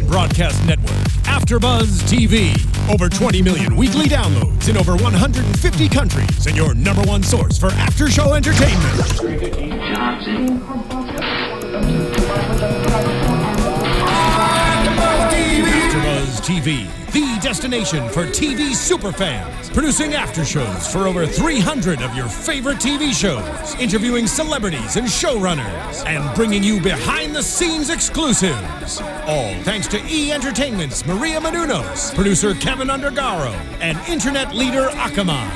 broadcast network, AFTERBUZZ TV. Over 20 million weekly downloads in over 150 countries, and your number one source for after-show entertainment. AFTERBUZZ TV, the destination for TV superfans, producing after shows for over 300 of your favorite TV shows, interviewing celebrities and showrunners, and bringing you behind-the-scenes exclusives. All thanks to E! Entertainment's Maria Menounos, producer Kevin Undergaro, and internet leader Akamai.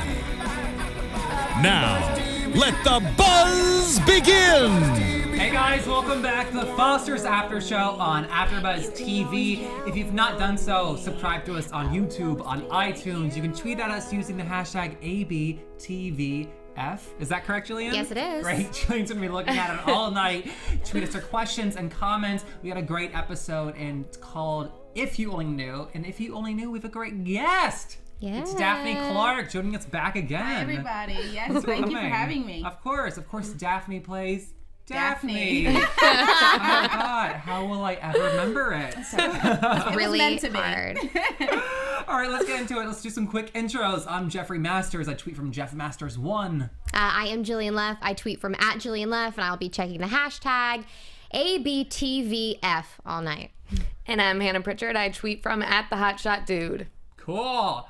Now, let the buzz begin! Hey guys, welcome back to the Foster's After Show on AfterBuzz TV. If you've not done so, subscribe to us on YouTube, on iTunes. You can tweet at us using the hashtag ABTVF. Is that correct, Jillian? Yes, it is. Great. Jillian's gonna be looking at it all night. Tweet us your questions and comments. We got a great episode, and it's called If You Only Knew. And if you only knew, we have a great guest. Yeah. It's Daffany Clark joining us back again. Hi, everybody. Yes, thank you for having me. Of course, Daphne plays Daphne. Daphne. Oh my God, how will I ever remember it? It Really was meant to be. hard. All right, let's get into it. Let's do some quick intros. I'm Jeffrey Masters. I tweet from JeffMasters1. I am Jillian Leff. I tweet from @Jillian Leff, and I'll be checking the hashtag ABTVF all night. And I'm Hannah Prichard. I tweet from @TheHotShotDude. Cool.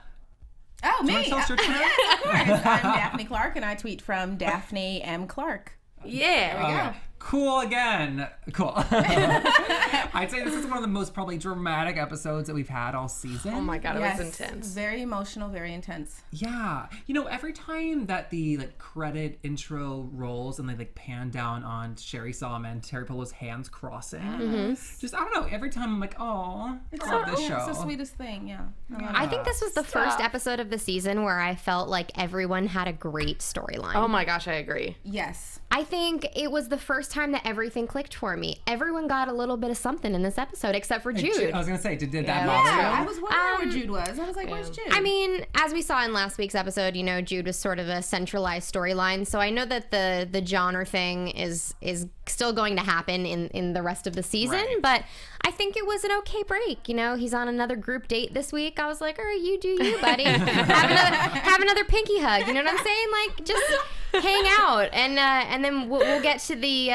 Oh, Do you me. want to tell us your Twitter? Of course. I'm Daffany Clark, and I tweet from Daphne M. Clark. Yeah. There we go. Cool again. Cool. I'd say this is one of the most probably dramatic episodes that we've had all season. Oh my God, Yes, it was intense. very emotional, very intense. Yeah. You know, every time that the credit intro rolls and they pan down on Sherri, Saum, and Teri Polo's hands crossing, just, I don't know, every time I'm like, oh, I love this show. It's the sweetest thing, yeah. I think this was the first episode of the season where I felt like everyone had a great storyline. Oh my gosh, I agree. Yes. I think it was the first time that everything clicked for me. Everyone got a little bit of something in this episode, except for Jude. I was going to say, did that Yeah, bother Yeah, you? I was wondering where Jude was. I was like, where's Jude? I mean, as we saw in last week's episode, Jude was sort of a centralized storyline. So I know that the genre thing is still going to happen in the rest of the season. Right. But I think it was an okay break. He's on another group date this week. I was like, all right, you do you, buddy. have another pinky hug. You know what I'm saying? Like, just hang out, and then we'll get to the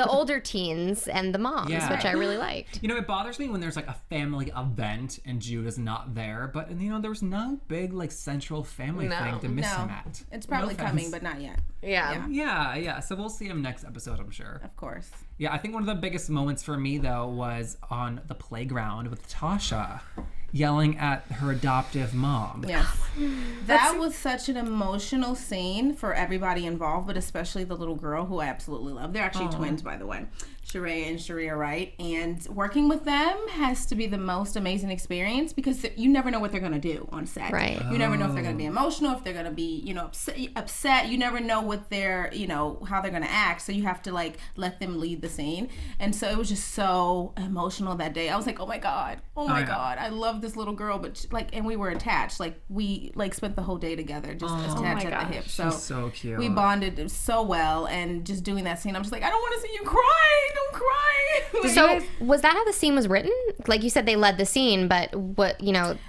older teens and the moms, Yeah. which I really liked. It bothers me when there's a family event and Jude is not there, but there was no big central family thing to miss him at. It's probably No coming, offense. but not yet. Yeah. Yeah. So we'll see him next episode, I'm sure. Of course. Yeah, I think one of the biggest moments for me though was on the playground with Tasha yelling at her adoptive mom. Yes. That was such an emotional scene for everybody involved, but especially the little girl who I absolutely love. They're actually twins, by the way. Sherri and Sherri, right? And working with them has to be the most amazing experience because you never know what they're going to do on set. Right. You never know if they're going to be emotional, if they're going to be, upset. You never know what they're, how they're going to act. So you have to let them lead the scene. And so it was just so emotional that day. I was like, oh my God. God. I love this little girl, but and we were attached. We spent the whole day together, just attached at the hip. She's so cute. We bonded so well, and just doing that scene, I'm just like, I don't want to see you cry. Don't cry. So was that how the scene was written? Like you said, they led the scene, but what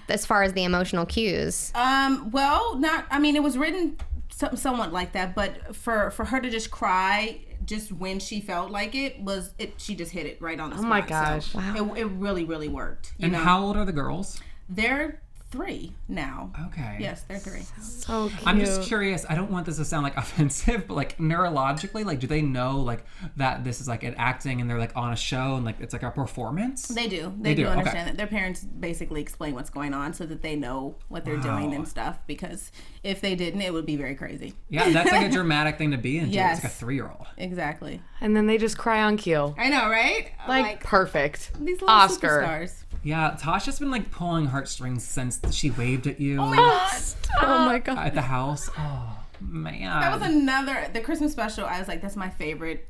as far as the emotional cues? Well, not. I mean, it was written somewhat like that, but for her to just cry just when she felt like it. She just hit it right on the spot. Oh my gosh! So Wow. It really, really worked. And how old are the girls? They're 3 now. Okay. Yes, they're 3. So cute. I'm just curious. I don't want this to sound offensive, but neurologically, do they know that this is an acting and they're on a show and it's a performance? They do. They do, understand okay. that. Their parents basically explain what's going on so that they know what they're doing and stuff. Because if they didn't, it would be very crazy. Yeah, that's a dramatic thing to be into. Yes. It's a 3-year-old. Exactly. And then they just cry on cue. I know, right? Perfect. These little Oscar. superstars. Yeah, Tasha's been pulling heartstrings since she waved at you. Oh my God. Oh my God. At the house. Oh man. That was the Christmas special. I was like, that's my favorite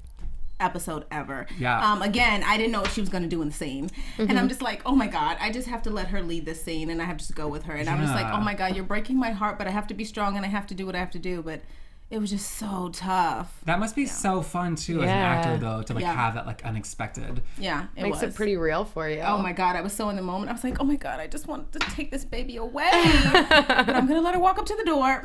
episode ever. Yeah. Again, I didn't know what she was going to do in the scene. And I'm just like, oh my God, I just have to let her lead this scene and I have to just go with her. And I'm just like, oh my God, you're breaking my heart, but I have to be strong and I have to do what I have to do. But it was just so tough. That must be so fun too as an actor though, to like have that like unexpected. Yeah, it Makes it pretty real for you. Oh my God, I was so in the moment. I was like, oh my God, I just wanted to take this baby away. But I'm gonna let her walk up to the door.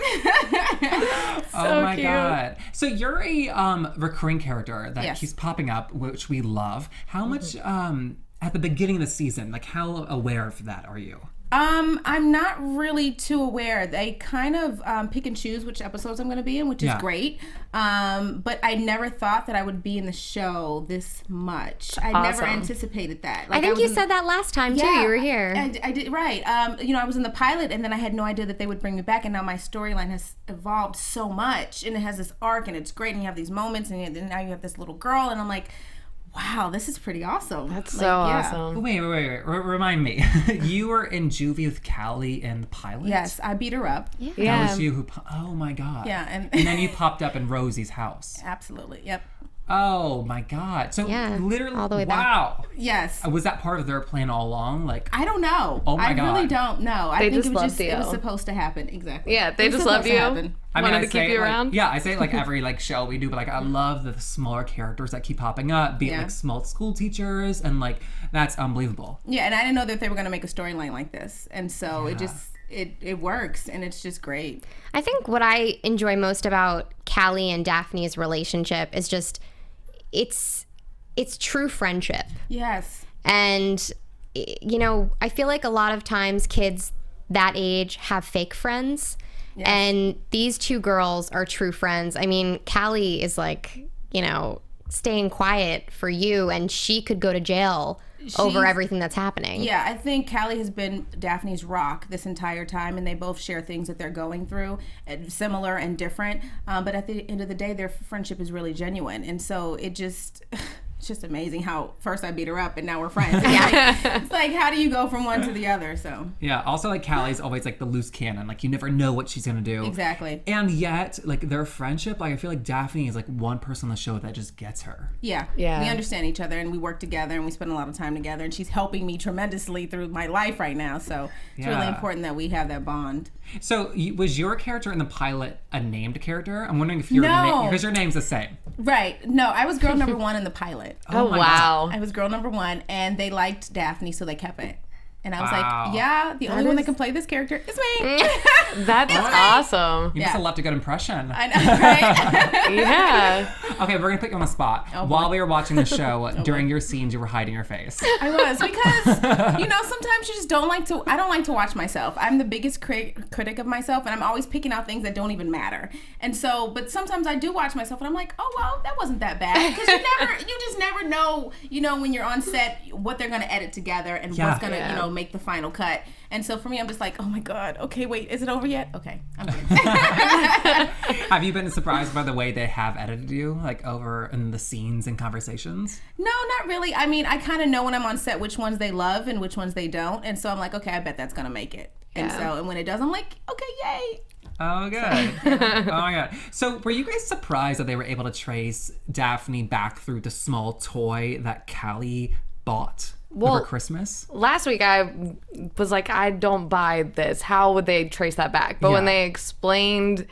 Oh my God. So you're a recurring character that Yes. keeps popping up, which we love. How much at the beginning of the season, like how aware of that are you? I'm not really too aware. They kind of pick and choose which episodes I'm going to be in, which is great. But I never thought that I would be in the show this much. I never anticipated that. Like, I think you said that last time too. You were here. I did, right. I was in the pilot, and then I had no idea that they would bring me back, and now my storyline has evolved so much, and it has this arc, and it's great, and you have these moments, and now you have this little girl, and I'm like, wow, this is pretty awesome. That's so awesome. Wait. Remind me. You were in Juvie with Callie in the pilot? Yes, I beat her up. Yeah. That was you who... Oh, my God. Yeah. And then you popped up in Rosie's house. Absolutely. Yep. Oh, my God. So literally... all the way back. Wow. Yes. Was that part of their plan all along? Like, I don't know. Oh, my God. I really don't know. I They think just it was loved you. it was supposed to happen. Exactly. Yeah, they It was just love supposed to you. happen. Wanted to say keep you like, around. Yeah, I say it like every like show we do, but like I love the smaller characters that keep popping up, be it like small school teachers, and like that's unbelievable. Yeah, and I didn't know that they were going to make a storyline like this. And so it just, it works, and it's just great. I think what I enjoy most about Callie and Daphne's relationship is just it's true friendship. Yes. And I feel like a lot of times kids that age have fake friends. Yes. And these two girls are true friends. I mean, Callie is like, staying quiet for you, and she could go to jail over everything that's happening. Yeah, I think Callie has been Daphne's rock this entire time, and they both share things that they're going through, similar and different. But at the end of the day, their friendship is really genuine. And so it's just amazing how first I beat her up and now we're friends. It's like, how do you go from one to the other? So yeah, also like Callie's always like the loose cannon, like you never know what she's gonna do. Exactly. And yet like their friendship, like I feel like Daphne is like one person on the show that just gets her. Yeah, we understand each other, and we work together, and we spend a lot of time together, and she's helping me tremendously through my life right now, so it's really important that we have that bond. So was your character in the pilot a named character? I'm wondering if you're because your name's the same. Right. No, I was girl number 1 in the pilot. Oh wow. I was girl number 1, and they liked Daphne, so they kept it. And I was like, yeah, the only one that can play this character is me. That's awesome. You must have left a good impression. I know, right? Yeah. Okay, we're gonna put you on the spot. While we were watching the show, during your scenes, you were hiding your face. I was, because sometimes you just don't like to. I don't like to watch myself. I'm the biggest critic of myself, and I'm always picking out things that don't even matter. And so, but sometimes I do watch myself, and I'm like, oh well, that wasn't that bad, because you just never know. When you're on set, what they're gonna edit together and what's gonna make the final cut. And so for me, I'm just like, oh my God, okay, wait, is it over yet? Okay, I'm good. Have you been surprised by the way they have edited you, like over in the scenes and conversations? No, not really. I mean, I kind of know when I'm on set which ones they love and which ones they don't. And so I'm like, okay, I bet that's gonna make it. And when it does, I'm like, okay, yay. Oh, good. Oh, my God. So were you guys surprised that they were able to trace Daphne back through the small toy that Callie bought over Christmas? Last week I was like, I don't buy this. How would they trace that back? But when they explained,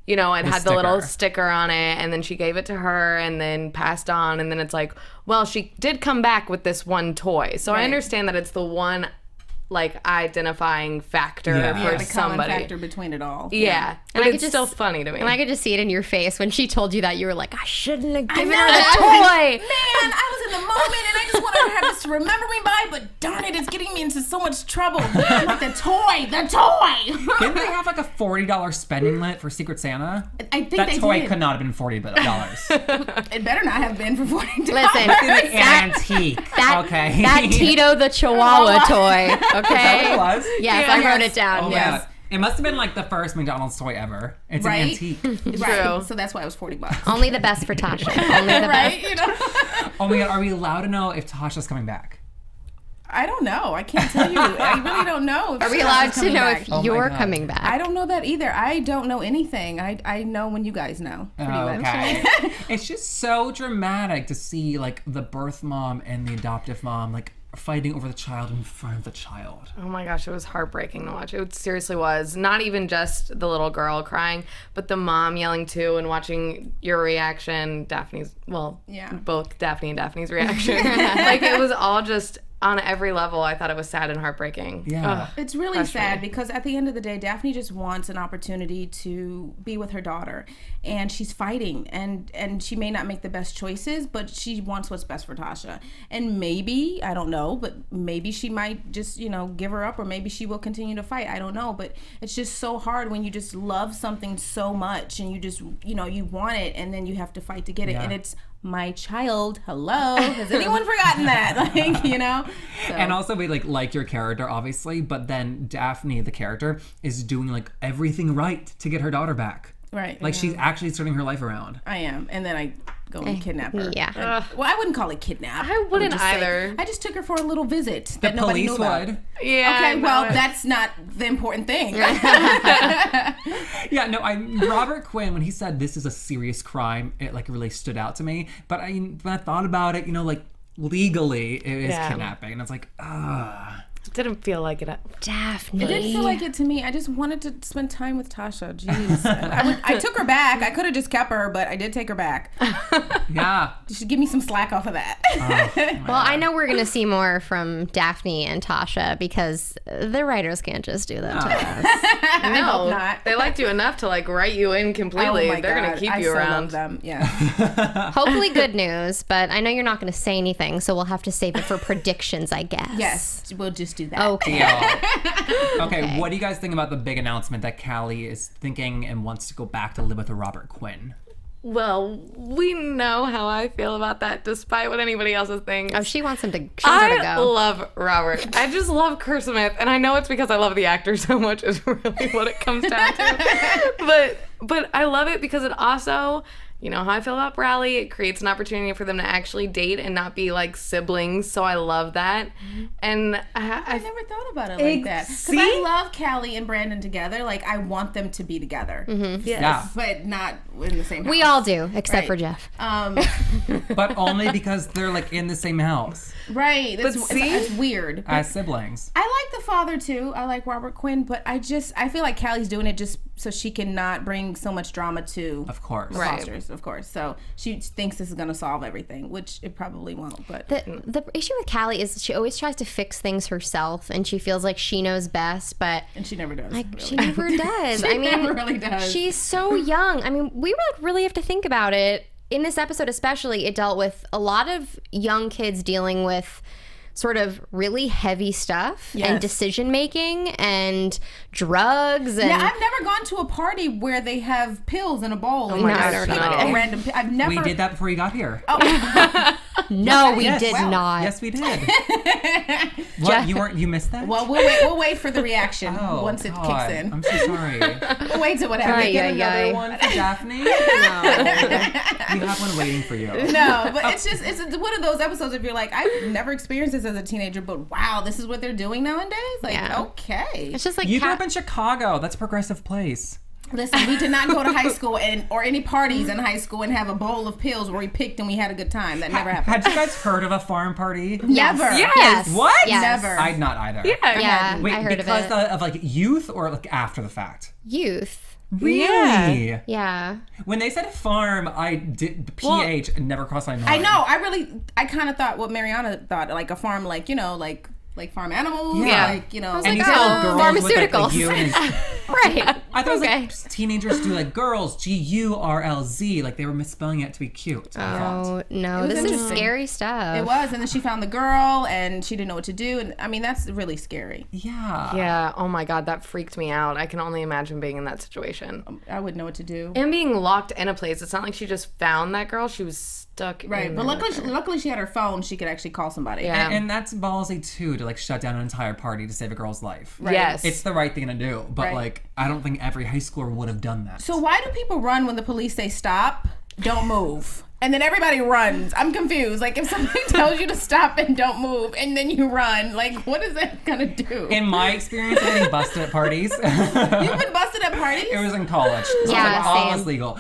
it had the little sticker on it, and then she gave it to her and then passed on, and then it's like, well, she did come back with this one toy. So I understand that it's the one identifying factor for the somebody. common factor between it all. Yeah. And But it's still funny to me. And I could just see it in your face when she told you that. You were like, I shouldn't have given her I the toy. Man, I was in the moment, and I just wanted her to have this to remember me by, but darn it, it's getting me into so much trouble. I'm like, the toy. Didn't they have like a $40 spending limit for Secret Santa? I think that they toy did. could not have been $40. It better not have been for $40. Listen, Antique. Okay. That Tito the Chihuahua toy. Okay. Is that what it was? Yes, I wrote it down. Oh, Yes. yeah. It must have been like the first McDonald's toy ever. It's an antique. Right. So that's why it was $40. Only the best for Tasha. Only the best. Oh my God, are we allowed to know if Tasha's coming back? I don't know. I can't tell you. I really don't know. Are we allowed to know if you're coming back? I don't know that either. I don't know anything. I know when you guys know. Pretty much. Okay. It's just so dramatic to see like the birth mom and the adoptive mom like fighting over the child in front of the child. Oh my gosh, it was heartbreaking to watch. It seriously was. Not even just the little girl crying, but the mom yelling too, and watching your reaction, both Daphne and Daphne's reaction. Like, it was all just on every level. I thought it was sad and heartbreaking. Yeah. It's really sad because at the end of the day, Daphne just wants an opportunity to be with her daughter, and she's fighting, and she may not make the best choices, but she wants what's best for Tasha. And maybe, I don't know, but maybe she might just, give her up, or maybe she will continue to fight. I don't know, but it's just so hard when you just love something so much and you just, you want it, and then you have to fight to get it. Yeah. And it's my child. Hello. Has anyone forgotten that? So. And also we like your character, obviously, but then Daphne, the character, is doing like everything right to get her daughter back. Right. Like she's actually turning her life around. I am. And then I go and kidnap her. Yeah. Well, I wouldn't call it kidnap. I wouldn't just say, either. I just took her for a little visit The that nobody police knew about. would. Yeah. Okay, well, that's not the important thing. Yeah, no, Robert Quinn, when he said this is a serious crime, it like really stood out to me. But when I thought about it, like legally it is kidnapping. And it's like, It didn't feel like it. Daphne. It didn't feel like it to me. I just wanted to spend time with Tasha. Jeez. I took her back. I could have just kept her, but I did take her back. yeah. You should give me some slack off of that. Well, I know we're going to see more from Daphne and Tasha because the writers can't just do that to us. I hope not. They liked you enough to like write you in completely. Oh my They're God. gonna keep I you so around. love them. Yeah. Hopefully good news, but I know you're not going to say anything, so we'll have to save it for predictions, I guess. Yes, we'll just do that. Okay. Okay, what do you guys think about the big announcement that Callie is thinking and wants to go back to live with Robert Quinn? Well, we know how I feel about that, despite what anybody else thinks. Oh, she wants him to, she wants her to I go. love Robert. I just love Kerr Smith, and I know it's because I love the actor so much is really what it comes down to. But I love it because it also, you know how I feel about Bradley, it creates an opportunity for them to actually date and not be like siblings, so I love that. And I never thought about it like that. Because I love Callie and Brandon together. Like, I want them to be together. Yes. Yeah. But not in the same house. We all do, except Right. for Jeff. But only because they're like in the same house Right. It's weird. as siblings. I like the father too. I like Robert Quinn, but I feel like Callie's doing it just so she can not bring so much drama to Of course. the Fosters, of course. So she thinks this is going to solve everything, which it probably won't. But The issue with Callie is she always tries to fix things herself, and she feels like she knows best, but and she never does. like really. she never does. She never really does. She's so young. I mean, we really have to think about it. In this episode especially, it dealt with a lot of young kids dealing with sort of really heavy stuff and Yes. decision making and drugs and Yeah, I've never gone to a party where they have pills in a bowl. Oh my gosh, Like no. a random. I've never. We did that before you got here. no, we Yes. did Wow. not. Yes, we did. What? You missed that? Well, we'll wait for the reaction Oh, once it God. kicks in. I'm so sorry. We'll wait till what happens. Ay, ay, ay. One for Daphne? No. We have one waiting for you. No, but it's one of those episodes if you're like, I've never experienced this as a teenager, but wow, this is what they're doing nowadays? Like, Yeah. okay. It's just like You grew up in Chicago. That's a progressive place. Listen, we did not go to high school or any parties in high school and have a bowl of pills where we picked and we had a good time. That never happened. Had you guys heard of a farm party? yes. Never. Yes. What? Yes. Never. I'd not either. Yeah, Wait, I heard of because it. of like youth or like after the fact? Youth. Really? Yeah. When they said farm, I did PH never crossed my mind. I know. I kind of thought what Mariana thought, like a farm, like, you know, like farm animals. Yeah. Like, you know. was And like, you said oh, girls with like pharmaceuticals. U and Right. I thought it was Okay. like teenagers do like girls, GURLZ, like they were misspelling it to be cute. I thought. Oh, no. was This is interesting. scary stuff. It was, and then she found the girl, and she didn't know what to do, and I mean that's really scary. Yeah. Yeah, oh my God, that freaked me out. I can only imagine being in that situation. I wouldn't know what to do. And being locked in a place. It's not like she just found that girl. She was stuck Right, in but there. luckily she had her phone. She could actually call somebody. Yeah. And that's ballsy too, to like shut down an entire party to save a girl's life. Yes. It's the right thing to do, but Right. like I don't think every high schooler would have done that. So why do people run when the police say stop? Don't move. and then everybody runs. I'm confused. Like, if somebody tells you to stop and don't move, and then you run, like, what is that gonna do? In my experience, I'm getting busted at parties. You've been busted at parties? It was in college. So Yeah, like, all same. was legal.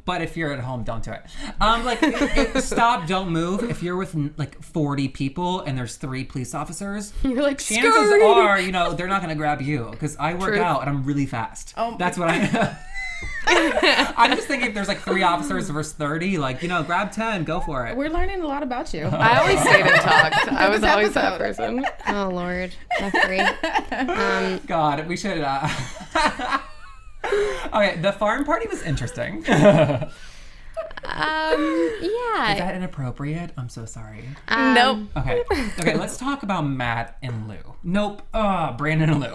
But if you're at home, don't do it. Stop, don't move. If you're with like 40 people and there's 3 police officers, You're like, chances "Scurry." are, they're not gonna grab you because I work Truth. out and I'm really fast. Oh. That's what I. I'm just thinking if there's like 3 officers versus 30, like, grab 10, go for it. We're learning a lot about you. I always stayed and talked. I was This always that episode. person. Oh Lord, Jeffrey. God, we should. Okay, the farm party was interesting. Yeah. Is that inappropriate? I'm so sorry. Nope. Okay, let's talk about Matt and Lou. Nope. Brandon and Lou.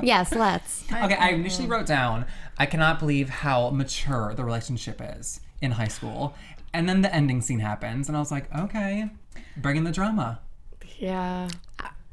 Yes, let's. Okay, I initially wrote down, I cannot believe how mature the relationship is in high school. And then the ending scene happens, and I was like, okay, bring in the drama. Yeah.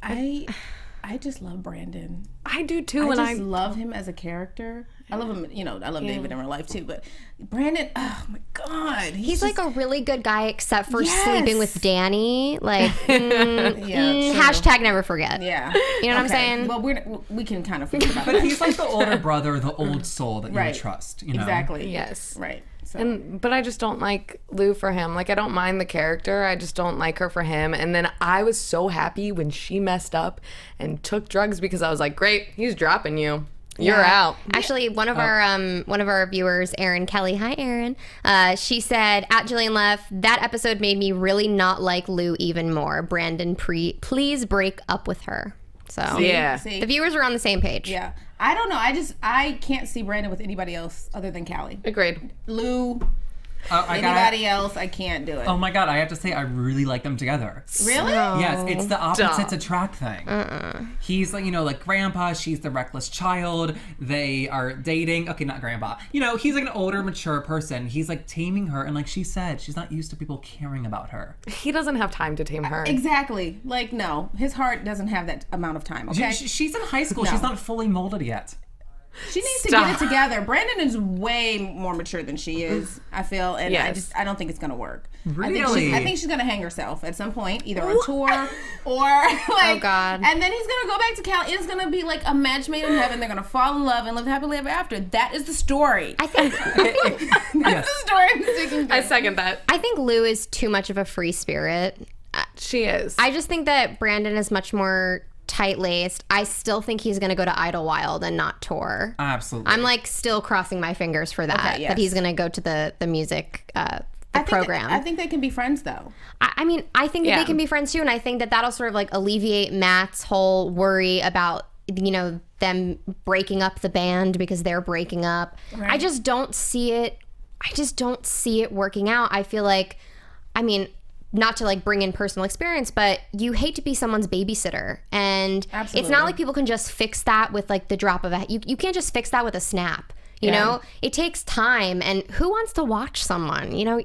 I just love Brandon. I do too. I just love him as a character. I love him, I love David in real life too, but Brandon, oh my God. He's like a really good guy, except for Yes. sleeping with Danny. Like, true. hashtag never forget. Yeah. You know what I'm saying? Well, we can kind of forget about But that. he's like the older brother, the old soul that you Right. would trust, Exactly. Yes. Right. So. But I just don't like Lou for him. Like, I don't mind the character. I just don't like her for him. And then I was so happy when she messed up and took drugs because I was like, great, he's dropping you. You're Yeah. out. Actually, one of our viewers, Erin Kelly, hi Erin. She said at Jillian Leff, that episode made me really not like Lou even more. Brandon, please break up with her. So Yeah. See? the viewers are on the same page. Yeah. I don't know. I can't see Brandon with anybody else other than Callie. Agreed. Lou, I anybody else, I can't do it. Oh my God, I have to say, I really like them together. Really? Yes, it's the opposites Duh. attract thing. He's like, like grandpa, she's the reckless child. They are dating. Okay, not grandpa. He's like an older, mature person. He's like taming her. And like she said, she's not used to people caring about her. He doesn't have time to tame her. Exactly. Like, no. His heart doesn't have that amount of time, okay? She's in high school. No. She's not fully molded yet. She needs Stop. to get it together. Brandon is way more mature than she is, I feel, and Yes. I don't think it's gonna work. Really? I think she's gonna hang herself at some point, either on tour or like. Oh, God. And then he's gonna go back to Cali. It's gonna be like a match made in heaven. They're gonna fall in love and live happily ever after. That is the story. I think That's the story I'm sticking to. I second that. I think Lou is too much of a free spirit. She is. I just think that Brandon is much more tight-laced. I still think he's going to go to Idlewild and not tour. Absolutely. I'm like still crossing my fingers for that. Okay, yes. That he's going to go to the music program. I think they can be friends though. I mean, I think that Yeah. they can be friends too, and I think that that'll sort of like alleviate Matt's whole worry about them breaking up the band because they're breaking up. Right. I just don't see it. I just don't see it working out. I feel like, I mean, not to like bring in personal experience, but you hate to be someone's babysitter, and it's Absolutely. not like people can just fix that with like the drop of a. You can't just fix that with a snap. You know, it takes time, and who wants to watch someone? You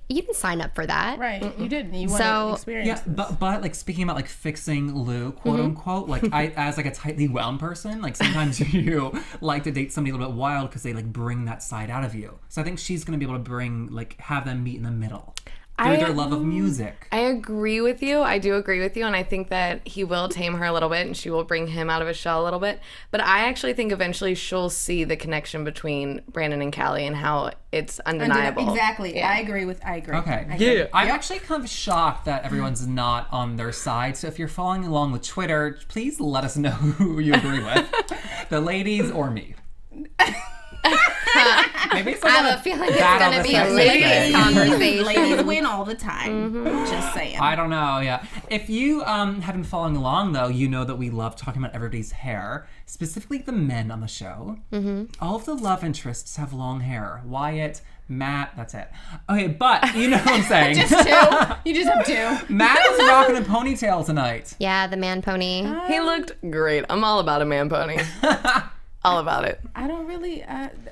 didn't sign up for that. Right. You didn't. You So- wanted to experience. Yeah, this. but like speaking about like fixing Lou, quote unquote, like I as like a tightly wound person, like sometimes you like to date somebody a little bit wild because they like bring that side out of you. So I think she's gonna be able to have them meet in the middle through their love of music. I agree with you. I do agree with you. And I think that he will tame her a little bit and she will bring him out of his shell a little bit. But I actually think eventually she'll see the connection between Brandon and Callie and how it's undeniable. Exactly. Yeah. I agree. Okay. I agree. I'm actually kind of shocked that everyone's not on their side. So if you're following along with Twitter, please let us know who you agree with. The ladies or me. Maybe it's I have a feeling it's going to be a ladies' conversation. Ladies win all the time. Just saying. I don't know, yeah. If you have been following along, though, you know that we love talking about everybody's hair, specifically the men on the show. All of the love interests have long hair. Wyatt, Matt, that's it. Okay, but you know what I'm saying. Just two. You just have two. Matt was rocking a ponytail tonight. Yeah, the man pony. He looked great. I'm all about a man pony. All about it. I don't really,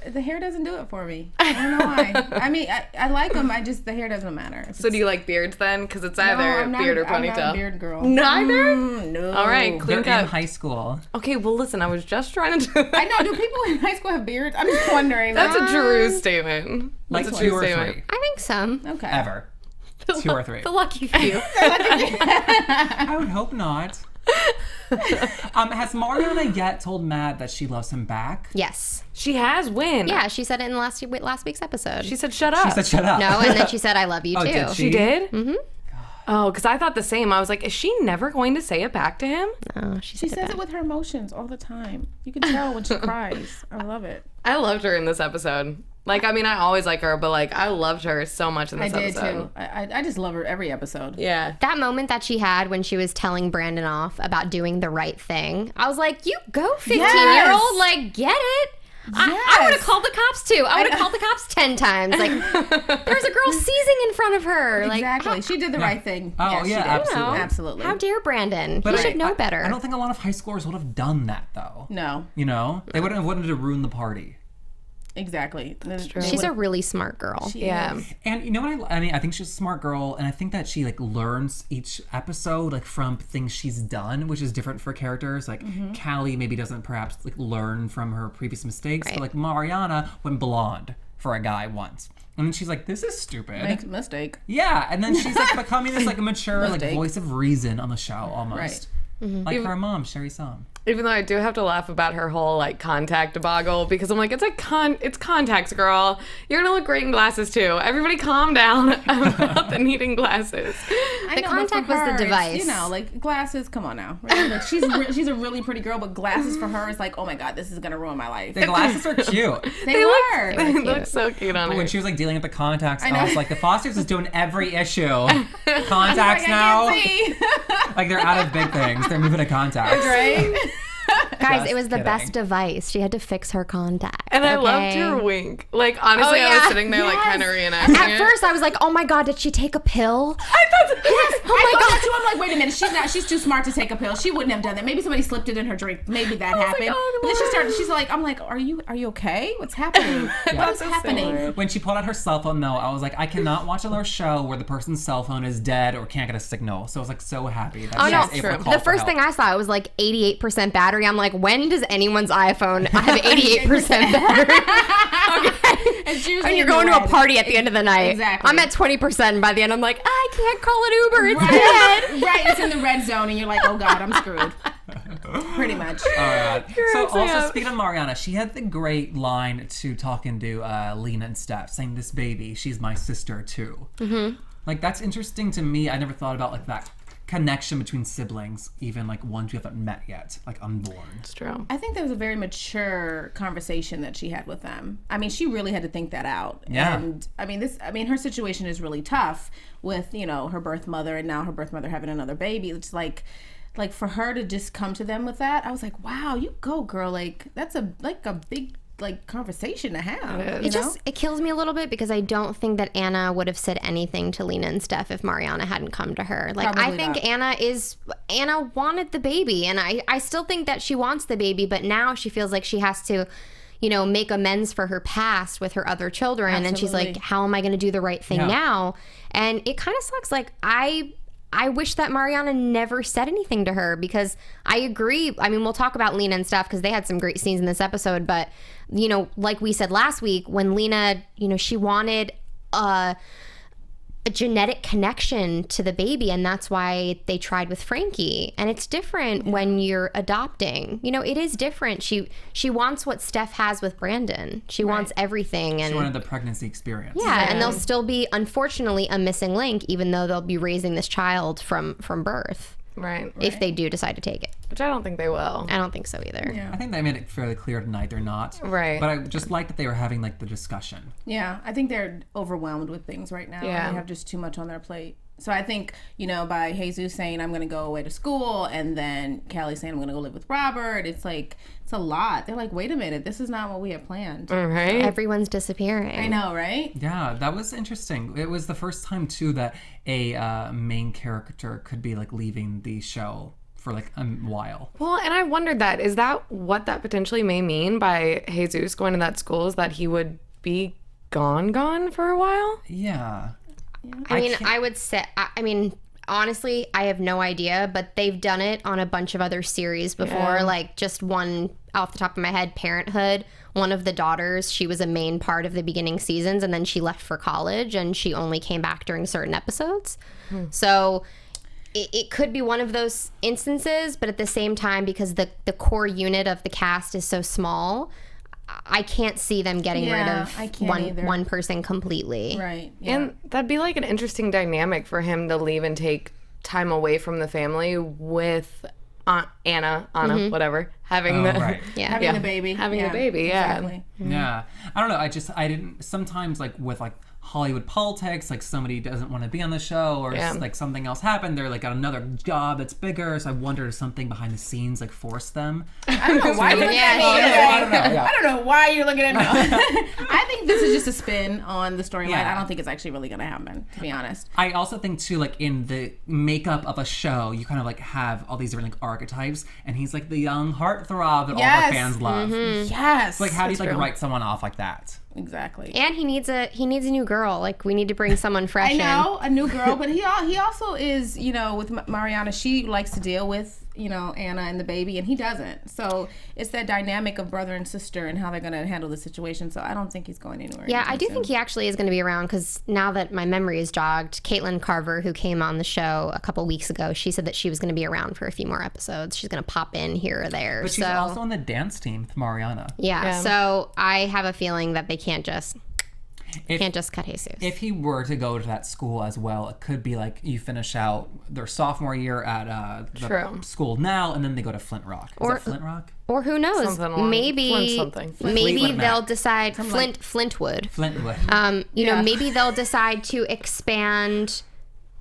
the hair doesn't do it for me. I don't know why. I mean, I like them. The hair doesn't matter. So do you like beards then? Because it's either beard or ponytail. I'm not a beard girl. Neither? No. All right, clean They're in cut. high school. Okay, well, listen, I was just trying to do that. I know. Do people in high school have beards? I'm just wondering. That's a true statement. Like That's a 2 true or statement. 3. I think some. Okay. Ever. 2 or 3. The lucky few. I would hope not. Has Mariana yet told Matt that she loves him back? Yes. She has when? Yeah, she said it in last week's episode. She said, shut up. She said, shut up. no, and then she said, I love you Oh, too. did She did? Mm-hmm. Oh, because I thought the same. I was like, is she never going to say it back to him? Oh, she She said says it it with her emotions all the time. You can tell when she cries. I love it. I loved her in this episode. Like, I mean, I always like her, but like, I loved her so much in I this did episode. too. I just love her every episode. Yeah. That moment that she had when she was telling Brandon off about doing the right thing, I was like, you go, 15-year-old, like, get it. I would have called the cops too. I would have called the cops 10 times. Like, there's a girl seizing in front of her. Like, Exactly. She did the right thing. Oh, Yes, yeah, she did. absolutely. Absolutely. how dare Brandon? But He should know better. I don't think a lot of high schoolers would have done that, though. No, You know? They wouldn't have wanted to ruin the party. exactly. That's true. She's a really smart girl. Yeah. And you know what I mean? I think she's a smart girl, and I think that she like learns each episode like from things she's done, which is different for characters. Like Callie maybe doesn't perhaps like learn from her previous mistakes, Right. but like Mariana went blonde for a guy once. And then she's like, this is stupid. Makes a mistake. Yeah, and then she's like becoming this like mature like Mistake. voice of reason on the show almost. Right. Like her mom, Sherri Saum. Even though I do have to laugh about her whole like contact debacle because I'm like, it's contacts, girl. You're gonna look great in glasses too. Everybody calm down about the needing glasses. I The know, but contact for was the her, it's, device. You know, like glasses. Come on now. Right? Like she's a really pretty girl, but glasses for her is like, oh my god, this is gonna ruin my life. The glasses are cute. They were. They look so cute on But her. when she was like dealing with the contacts, know. I was like, the Fosters is doing every issue. Contacts Like, now. I can't see. Like they're out of big things. They're moving to contacts. Right? Guys, Just it was the kidding. best device. She had to fix her contact. And I loved okay? her wink. Like, honestly, I was yeah. sitting there, like, Yes. kind of reenacting At it. first, I was like, oh my god, did she take a pill? I thought, Yes. Oh I my thought god. that too. I'm like, wait a minute. She's too smart to take a pill. She wouldn't have done that. Maybe somebody slipped it in her drink. Maybe that happened. oh, but then she's like, I'm like, are you okay? What's happening? What's so happening? similar. When she pulled out her cell phone, though, I was like, I cannot watch another show where the person's cell phone is dead or can't get a signal. So I was like so happy that Oh she no! was able to call The for first help. thing I saw, it was like 88% battery. I'm like, when does anyone's iPhone have 88% battery? Okay. It's usually And you're in the going to a red. party at the end of the night. Exactly. I'm at 20%. And by the end, I'm like, I can't call it Uber. It's dead. Right, it's in the red zone, and you're like, oh god, I'm screwed. Pretty much. All right. So actually also up. speaking of Mariana, she had the great line to talking to Lena and Steph, saying, "This baby, she's my sister too." Mm-hmm. Like that's interesting to me. I never thought about like that connection between siblings, even like ones you haven't met yet, like unborn. It's true. I think there was a very mature conversation that she had with them. I mean, she really had to think that out. Yeah. And I mean, her situation is really tough with, you know, her birth mother and now her birth mother having another baby. It's like for her to just come to them with that, I was like, wow, you go, girl. Like that's a big conversation to have. It you is. know? It kills me a little bit because I don't think that Anna would have said anything to Lena and Steph if Mariana hadn't come to her. Like, I Probably think not. Anna wanted the baby, and I still think that she wants the baby, but now she feels like she has to, you know, make amends for her past with her other children. And she's like, Absolutely. how am I going to do the right thing Yeah. now? And it kind of sucks. Like, I wish that Mariana never said anything to her because I agree. I mean, we'll talk about Lena and stuff because they had some great scenes in this episode. But, you know, like we said last week, when Lena, you know, she wanted a genetic connection to the baby, and that's why they tried with Frankie. And it's different when you're adopting. You know, it is different. She wants what Steph has with Brandon. She wants everything. And She wanted the pregnancy experience. yeah, and there'll still be, unfortunately, a missing link, even though they'll be raising this child from birth, Right. if they do decide to take it. Which I don't think they will. I don't think so either. I think they made it fairly clear tonight they're not. Right. But I just like that they were having like the discussion. Yeah, I think they're overwhelmed with things right now. Yeah. They have just too much on their plate. So I think, you know, by Jesus saying, I'm going to go away to school, and then Callie saying, I'm going to go live with Robert, it's like, it's a lot. They're like, wait a minute, this is not what we had planned. Right. Everyone's disappearing. I know, right? Yeah, that was interesting. It was the first time too that a main character could be like leaving the show for like a while. Well, and I wondered that. Is that what that potentially may mean by Jesus going to that school, is that he would be gone for a while? Yeah. I mean, I would say, I mean, honestly, I have no idea, but they've done it on a bunch of other series before. Like, just one off the top of my head, Parenthood. One of the daughters, she was a main part of the beginning seasons, and then she left for college, and she only came back during certain episodes. So it could be one of those instances, but at the same time, because the core unit of the cast is so small, I can't see them getting rid of one person completely. Right. Yeah. And that'd be like an interesting dynamic for him to leave and take time away from the family with Anna, whatever, having having the baby. Having the baby, yeah. Exactly. Yeah. I don't know. I didn't, sometimes like with like Hollywood politics, like somebody doesn't want to be on the show or like something else happened, they're like got another job that's bigger, so I wonder if something behind the scenes like forced them. I don't know why you're looking at me. I don't know why you're looking at me. I think this is just a spin on the storyline. I don't think it's actually really going to happen, to be honest. I also think too, like in the makeup of a show, you kind of like have all these different like archetypes, and he's like the young heartthrob that all the fans love. Yes. Like how do you like write someone off like that? Exactly. And he needs a new girl. Like, we need to bring someone fresh in. I know, a new girl, but he also is, you know, with Mariana, she likes to deal with, you know, Anna and the baby, and he doesn't. So it's that dynamic of brother and sister and how they're going to handle the situation. So I don't think he's going anywhere. Yeah, I do think he actually is going to be around, because now that my memory is jogged, Caitlin Carver, who came on the show a couple weeks ago, she said that she was going to be around for a few more episodes. She's going to pop in here or there. But she's also on the dance team with Mariana. Yeah, so I have a feeling that they can't just cut Jesus. If he were to go to that school as well, it could be like you finish out their sophomore year at the school now, and then they go to Flint Rock. Is that Flint Rock? Or who knows? Maybe they'll decide Flintwood. You know, maybe they'll decide to expand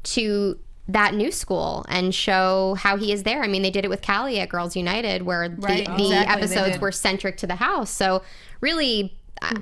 to that new school and show how he is there. I mean, they did it with Callie at Girls United, where the episodes were centric to the house. So really,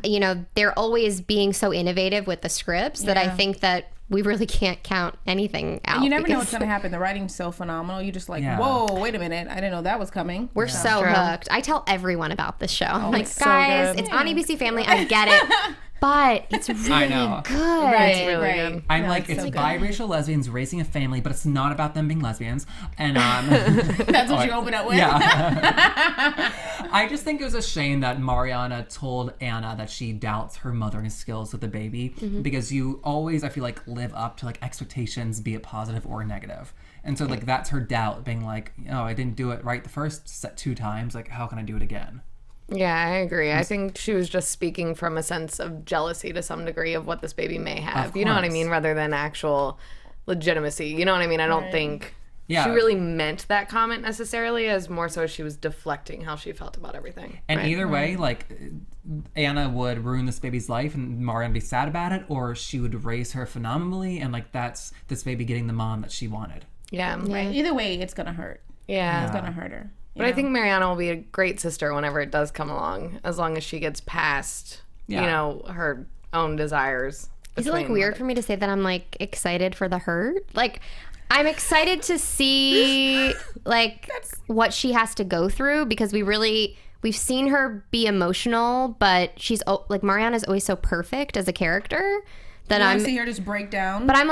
you know, they're always being so innovative with the scripts that I think that we really can't count anything out. And you never know what's going to happen. The writing's so phenomenal. You just like, whoa, wait a minute. I didn't know that was coming. We're so hooked. I tell everyone about this show. I'm like, guys, it's on ABC Family. I get it. But it's really good. Right, it's really good. I'm like, it's so biracial lesbians raising a family, but it's not about them being lesbians. And that's what you open up with. Yeah. I just think it was a shame that Mariana told Anna that she doubts her mothering skills with the baby, because you always, I feel like, live up to like expectations, be it positive or negative. And so like that's her doubt, being like, oh, I didn't do it right the first 2 times. Like, how can I do it again? Yeah, I agree. I think she was just speaking from a sense of jealousy to some degree of what this baby may have. You know what I mean? Rather than actual legitimacy. You know what I mean? I don't think she really meant that comment necessarily, as more so she was deflecting how she felt about everything. And either way, like, Anna would ruin this baby's life and Mariana be sad about it, or she would raise her phenomenally, and like that's this baby getting the mom that she wanted. Yeah. Right. Either way, it's going to hurt. Yeah. It's going to hurt her. But I think Mariana will be a great sister whenever it does come along, as long as she gets past, you know, her own desires. Is it like weird for me to say that I'm like excited for the hurt? Like, I'm excited to see like what she has to go through, because we've seen her be emotional, but she's like, Mariana's always so perfect as a character that I see her just break down. But I'm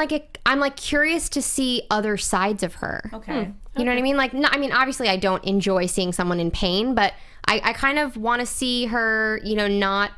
like curious to see other sides of her. Okay. You know what I mean? Like, no, I mean, obviously I don't enjoy seeing someone in pain, but I kind of want to see her, you know, not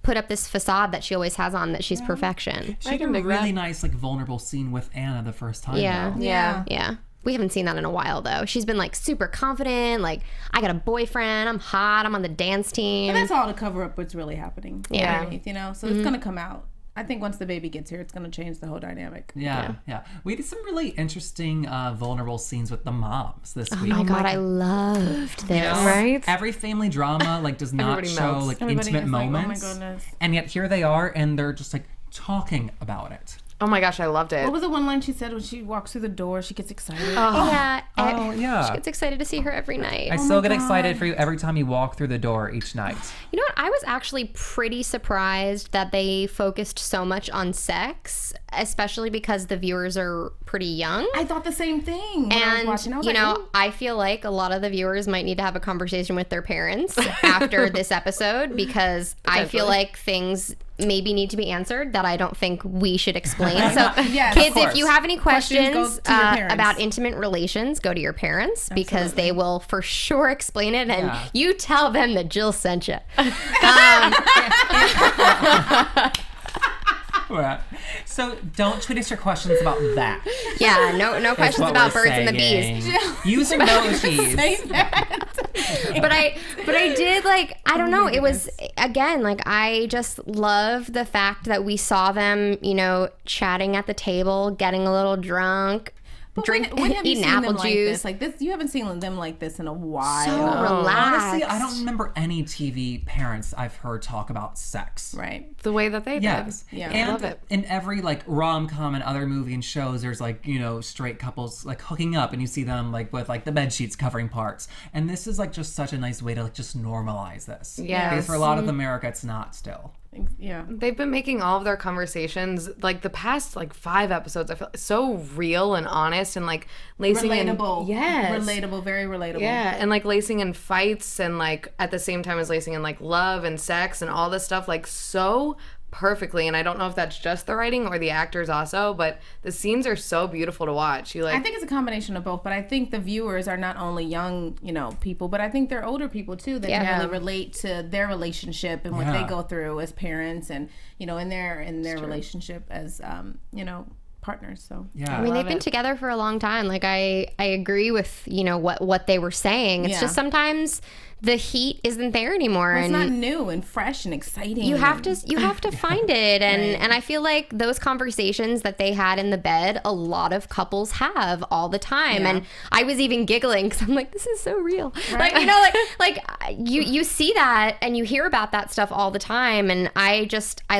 put up this facade that she always has on, that she's perfection. She had a really nice, like, vulnerable scene with Anna the first time. Yeah. We haven't seen that in a while, though. She's been, like, super confident. Like, I got a boyfriend. I'm hot. I'm on the dance team. And that's all to cover up what's really happening. Yeah. Underneath, you know? So it's going to come out. I think once the baby gets here, it's going to change the whole dynamic. Yeah. We did some really interesting, vulnerable scenes with the moms this week. Oh my God, I loved this. You know, right? Every family drama, like, does not show, melts. like, Everybody intimate is like, moments. oh my goodness. And yet here they are, and they're just, like, talking about it. Oh my gosh, I loved it. What was the one line she said when she walks through the door? She gets excited. Yeah. Oh, yeah. She gets excited to see her every night. I still get excited for you every time you walk through the door each night. You know what? I was actually pretty surprised that they focused so much on sex, especially because the viewers are pretty young. I thought the same thing when I was And, watching. I was you like, know, "Ooh." I feel like a lot of the viewers might need to have a conversation with their parents after this episode, because I feel like things maybe need to be answered that I don't think we should explain. So, Yes, kids, of course. if you have any Questions, questions go to your parents. about intimate relations, go to your parents, because they will for sure explain it. And Yeah. you tell them that Jill sent you. Right. So don't tweet us your questions about that. Yeah, no That's questions what about we're birds and the bees. saying. Use emojis. but I did, like, I don't know, it was, again, like, I just love the fact that we saw them, you know, chatting at the table, getting a little drunk, when have you eating seen apple them juice. like this? You haven't seen them like this in a while. So relaxed. Honestly, I don't remember any TV parents I've heard talk about sex. Right. The way that they did. Yes. Yeah. And I love it. in every like rom-com and other movie and shows, there's like, you know, straight couples like hooking up, and you see them like with like the bed sheets covering parts. And this is like just such a nice way to like just normalize this. Yes. Because for a lot of America, it's not still. Yeah. They've been making all of their conversations, like the past like 5 episodes, I feel so real and honest, and like lacing Relatable. in Relatable. Very relatable. Yeah, and like lacing in fights, and like at the same time as lacing in like love and sex and all this stuff, like so perfectly. And I don't know if that's just the writing or the actors also, but the scenes are so beautiful to watch. You like, I think it's a combination of both, but I think the viewers are not only young, you know, people, but I think they're older people too that can really relate to their relationship and what they go through as parents, and you know, in their relationship as you know, partners. So Yeah. I mean, they've been together for a long time. Like, I agree with, you know, what they were saying. It's just sometimes the heat isn't there anymore. it's and not new and fresh and exciting. you have to find it. And I feel like those conversations that they had in the bed, a lot of couples have all the time. Yeah. And I was even giggling because I'm like, this is so real. Like, you know, like you see that and you hear about that stuff all the time. And I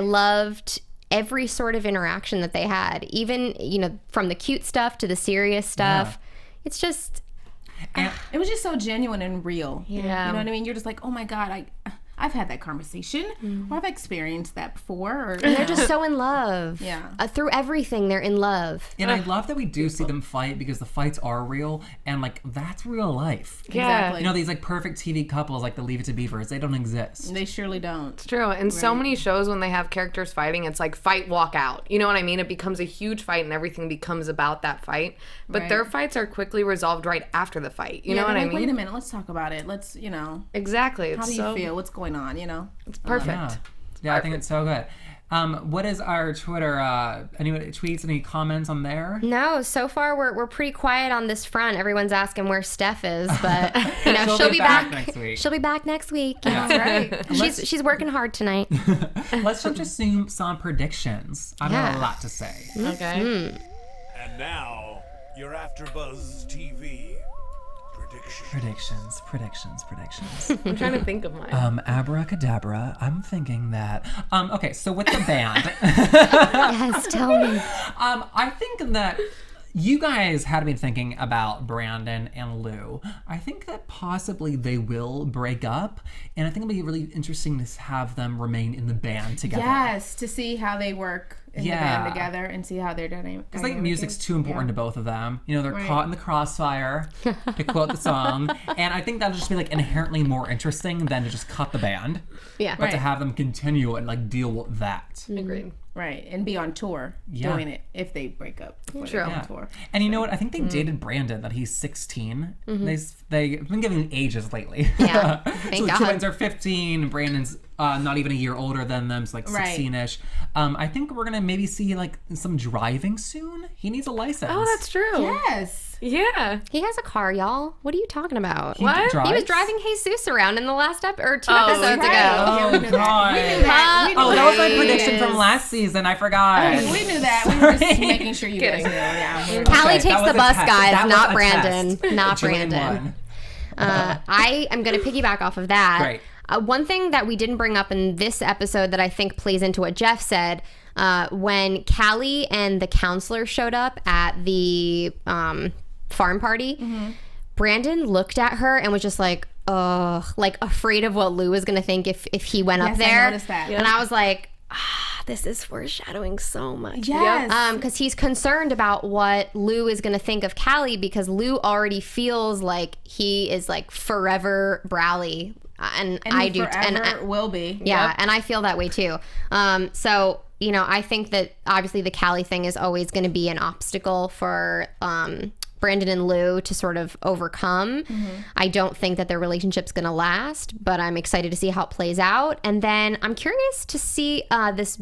loved every sort of interaction that they had, even, you know, from the cute stuff to the serious stuff. It's just, It was just so genuine and real. Yeah. You know what I mean? You're just like, oh my God, I've had that conversation, or I've experienced that before. Or, and they're just so in love. Yeah. Through everything, they're in love. And I love that we do see them fight, because the fights are real, and like that's real life. Exactly. You know, these like perfect TV couples like the Leave It to Beavers, they don't exist. They surely don't. it's true. And so many shows, when they have characters fighting, it's like fight, walk out. You know what I mean? It becomes a huge fight and everything becomes about that fight. But their fights are quickly resolved right after the fight. You know what I mean? Wait a minute, let's talk about it. Let's, you know, Exactly. how It's do you so feel? What's going on, you know? It's perfect. Yeah, I think it's so good. What is our Twitter? Any tweets? Any comments on there? No, so far we're pretty quiet on this front. Everyone's asking where Steph is, but you know, She'll be back next week. She'll be back next week. Yeah. That's right. She's working hard tonight. Let's jump to some predictions. I've got a lot to say. Okay. And now, your AfterBuzz TV predictions. Predictions. I'm trying to think of mine. Abracadabra. I'm thinking that. Okay, so with the band, Yes, tell me. I think that you guys had been thinking about Brandon and Lou. I think that possibly they will break up, and I think it'll be really interesting to have them remain in the band together. Yes, to see how they work in the band together and see how they're done. Because like music's too important to both of them. You know, they're caught in the crossfire, to quote the song. And I think that'll just be like inherently more interesting than to just cut the band. Yeah. But to have them continue and like deal with that. Agreed. Right, and be on tour doing it if they break up. before True. they're on Yeah. tour. And you know what? I think they dated Brandon, that he's 16. They've been giving ages lately. Yeah, So thank the God. twins are 15. Brandon's not even a year older than them, so like 16-ish. I think we're going to maybe see like some driving soon. He needs a license. Oh, that's true. Yes. Yeah. He has a car, y'all. What are you talking about? What? He was drives? driving Jesus around in the last two episodes right. ago. Yeah, we knew God. that. We knew that. We knew Oh, that was my that. prediction from last season. I forgot. We knew that. We were just making sure you guys knew. Yeah. Callie Okay, takes that was the a bus, test. guys, That was not a Brandon. test. Not Jillian Brandon. won. I am going to piggyback off of that. Great. One thing that we didn't bring up in this episode that I think plays into what Jeff said, when Callie and the counselor showed up at the farm party, Brandon looked at her and was just like, like afraid of what Lou was going to think if he went up there. I noticed that. And I was like, this is foreshadowing so much. Yes. Because he's concerned about what Lou is going to think of Callie, because Lou already feels like he is like forever Browley. And I do. And I will be. Yeah. And I feel that way too. So, you know, I think that obviously the Callie thing is always going to be an obstacle for Brandon and Lou to sort of overcome. I don't think that their relationship's going to last, but I'm excited to see how it plays out. And then I'm curious to see this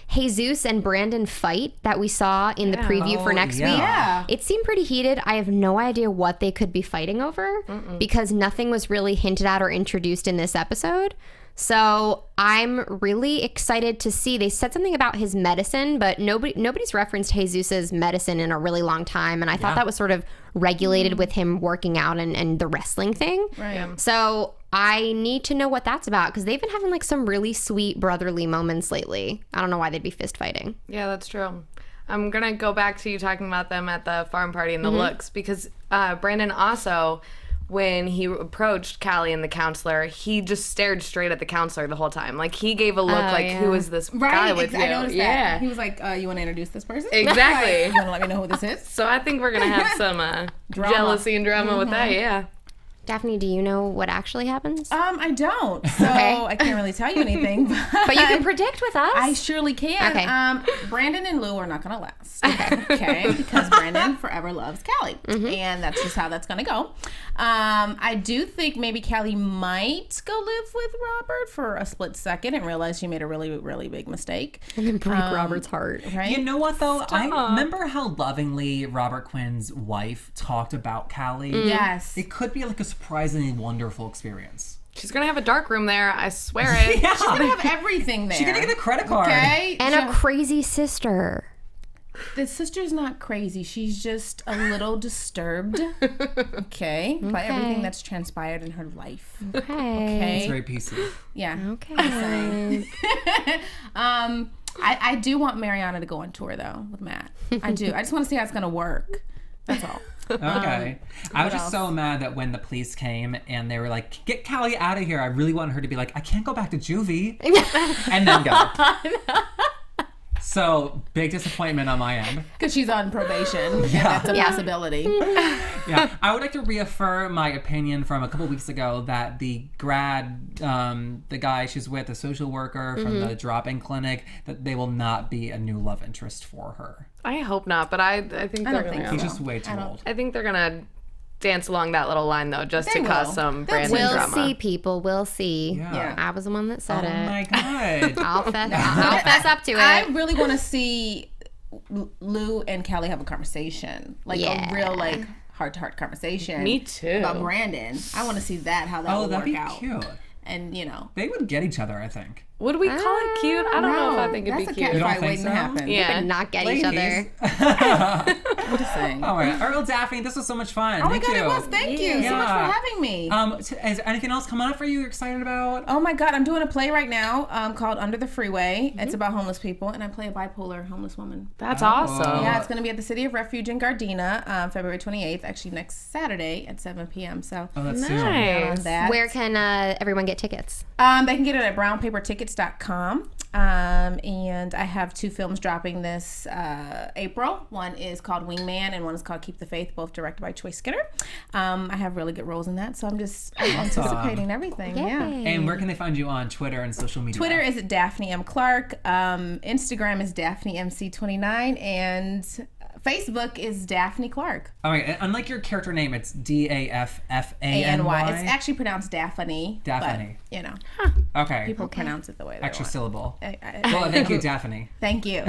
Jesus and Brandon fight that we saw in the preview for next week. Yeah. It seemed pretty heated. I have no idea what they could be fighting over because nothing was really hinted at or introduced in this episode. So I'm really excited to see. They said something about his medicine, but nobody's referenced Jesus's medicine in a really long time. And I thought that was sort of regulated with him working out and the wrestling thing. Right. So I need to know what that's about, because they've been having like some really sweet brotherly moments lately. I don't know why they'd be fist fighting. Yeah, that's true. I'm going to go back to you talking about them at the farm party and the looks, because Brandon also, when he approached Callie and the counselor, he just stared straight at the counselor the whole time. Like, he gave a look who is this guy with you? I noticed that. He was like, you want to introduce this person? Exactly. You want to let me know who this is? So I think we're going to have some jealousy and drama with that, yeah. Daphne, do you know what actually happens? I don't. So I can't really tell you anything. But you can predict with us. I surely can. Okay. Brandon and Lou are not going to last. Okay. Because Brandon forever loves Callie. And that's just how that's going to go. I do think maybe Callie might go live with Robert for a split second and realize she made a really, really big mistake. And then break Robert's heart. Right? You know what, though? I remember how lovingly Robert Quinn's wife talked about Callie. Yes. It could be like a surprisingly wonderful experience. She's going to have a dark room there, I swear it. Yeah. She's going to have everything there. She's going to get a credit card. Okay. And a crazy sister. The sister's not crazy. She's just a little disturbed, okay, by everything that's transpired in her life. Okay. It's very PC. Yeah. Okay. I do want Mariana to go on tour, though, with Matt. I do. I just want to see how it's going to work. That's all. Okay. I was just so mad that when the police came and they were like, get Callie out of here, I really wanted her to be like, I can't go back to juvie. And then go. So, big disappointment on my end. Because she's on probation. And that's a possibility. Yeah. I would like to reaffirm my opinion from a couple weeks ago that the grad, the guy she's with, the social worker from the drop-in clinic, that they will not be a new love interest for her. I hope not, but I think they're going to. He's just way too old. I think they're going to dance along that little line, though, just to cause some Brandon We'll drama. see, people. We'll see. Yeah. I was the one that said it. Oh my God. I'll fess up to it. I really want to see Lou and Callie have a conversation. Like a real, like, heart-to-heart conversation. Me too. About Brandon. I want to see that, how that will that'd work be out. Cute. And, you know. They would get each other, I think. Would we call it cute? I don't know if I think it'd be that's cute. a You don't cat fight think waiting so? to happen. Yeah. Not get each other. I'm just saying. All right. All right, Daphne, this was so much fun. Oh my Thank God, you. it was. Thank you so much for having me. Is there anything else coming up for you you're excited about? Oh my God, I'm doing a play right now called Under the Freeway. It's about homeless people, and I play a bipolar homeless woman. That's awesome. Yeah, it's going to be at the City of Refuge in Gardena, February 28th, actually next Saturday at 7 p.m. So That's soon. Nice. that. Where can everyone get tickets? They can get it at brownpapertickets.com. And I have 2 films dropping this April. One is called Wingman, and one is called Keep the Faith, both directed by Troy Skinner. I have really good roles in that, so I'm just anticipating everything. Yay. Yeah. And where can they find you on Twitter and social media? Twitter is at Daphne M. Clark. Instagram is Daphne MC29, and Facebook is Daphne Clark. All right. And unlike your character name, it's Daffany. It's actually pronounced Daphne. Daphne. But, you know, okay. people pronounce it the way they Extra want. syllable. I- Well, thank you, Daphne. Thank you.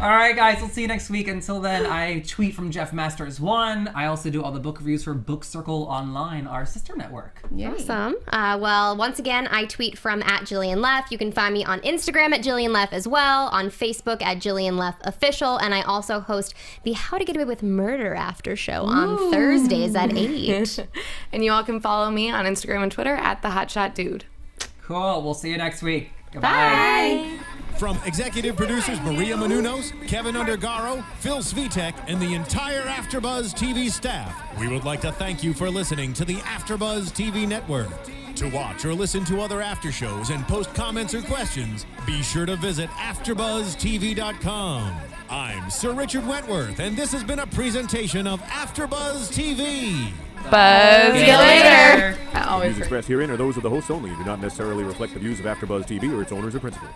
All right, guys. We'll see you next week. Until then, I tweet from Jeff Masters 1. I also do all the book reviews for Book Circle Online, our sister network. Yay. Awesome. Well, once again, I tweet from @Jillian Leff. You can find me on Instagram @Jillian Leff as well, on Facebook @Jillian Leff Official, and I also host the How to Get Away with Murder after show on Thursdays at 8. And you all can follow me on Instagram and Twitter @TheHotShotDude. Cool. We'll see you next week. Goodbye. Bye. From executive producers Maria Menounos, Kevin Undergaro, Phil Svitek, and the entire AfterBuzz TV staff, we would like to thank you for listening to the AfterBuzz TV network. To watch or listen to other after shows and post comments or questions, be sure to visit AfterBuzzTV.com. I'm Sir Richard Wentworth, and this has been a presentation of AfterBuzz TV. Buzz you later. Views expressed herein are those of the hosts only and do not necessarily reflect the views of AfterBuzz TV or its owners or principals.